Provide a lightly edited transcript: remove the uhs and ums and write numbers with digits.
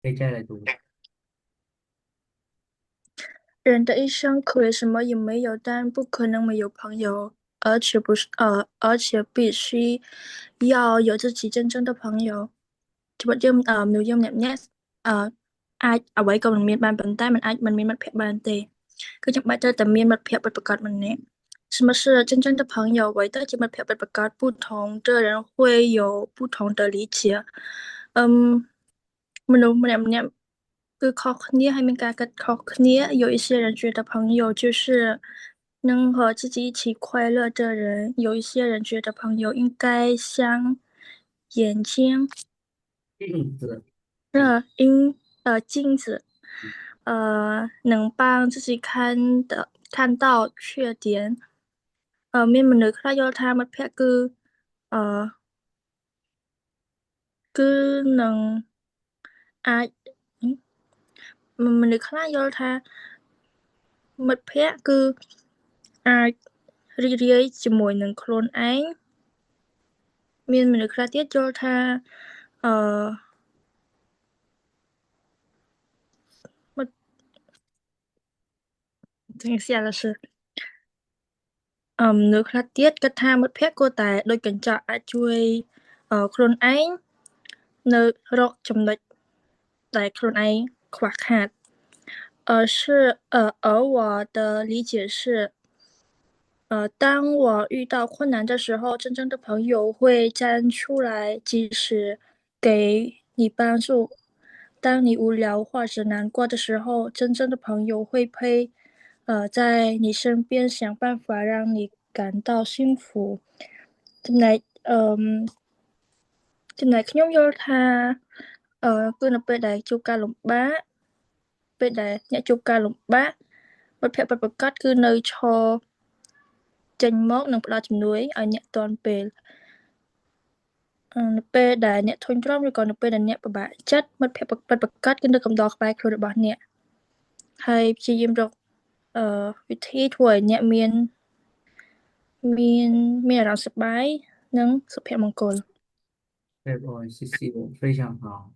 可以再来读。人的一生可以什么也没有，但不可能没有朋友，而且必须要有自己真正的朋友จะบอกយើងមនុស្សយើងម្នាក់អាចអ្វីក៏មិនមានបានប៉ុន្តែมันអាចមិនមានមិត្តភក្តិបានទេគឺចាំបាច់ត្រូវតែមានមិត្តភក្តិពិតប្រាកដម្នាក់什么是真正的朋友？为的是មិត្តភក្តិពិតប្រាកដ不同的人会有不同的理解。嗯，មនុស្សម្នាក់ៗគឺខុសគ្នាហើយមានការគិតខុសគ្នា有一些人觉得朋友就是能和自己一起快乐的人，有一些人觉得朋友应该像眼睛、镜子。镜子，能帮自己看到缺点。មានមនុស្សខ្លះយល់ថាមិត្តភក្តិអឺគឺនឹងអាចមនុស្សខ្លះយល់ថាមិត្តភក្តិគឺអាចរីករាយជាមួយនឹងខ្លួនឯងមានមនុស្សខ្លះទៀតយល់ថាអឺមិត្តទាំង 下的是មនុស្សខ្លះទៀតគិតថាមិត្តភក្តិគួរតែដូចកញ្ចក់អាចជួយខ្លួនឯងនៅរកចំណុចដែលខ្លួនឯងខ្វះខាត而我的理解是，当我遇到困难的时候，真正的朋友会站出来，及时给你帮助。当你无聊或者难过的时候，真正的朋友会在你身边想办法让你感到幸福。ចំណែកខ្ញុំយល់ថាគឺនៅពេលដែលជួបការលំបាកពេលដែលអ្នកជួបការលំបាកមិត្តភក្តិពិតប្រាកដគឺនៅឈរចេញមកនិងផ្ដល់ជំនួយឲ្យអ្នកទាន់ពេលនៅពេលដែលអ្នកធុញទ្រាន់ឬក៏នៅពេលដែលអ្នកពិបាកចិត្តមិត្តភក្តិពិតប្រាកដគឺនៅកំដរក្បែរខ្លួនរបស់អ្នកហើយព្យាយាមរកវិធីធ្វើឲ្យអ្នកមានមានអារម្មណ៍សប្បាយនិងសុភមង្គល对，我谢谢，非常好。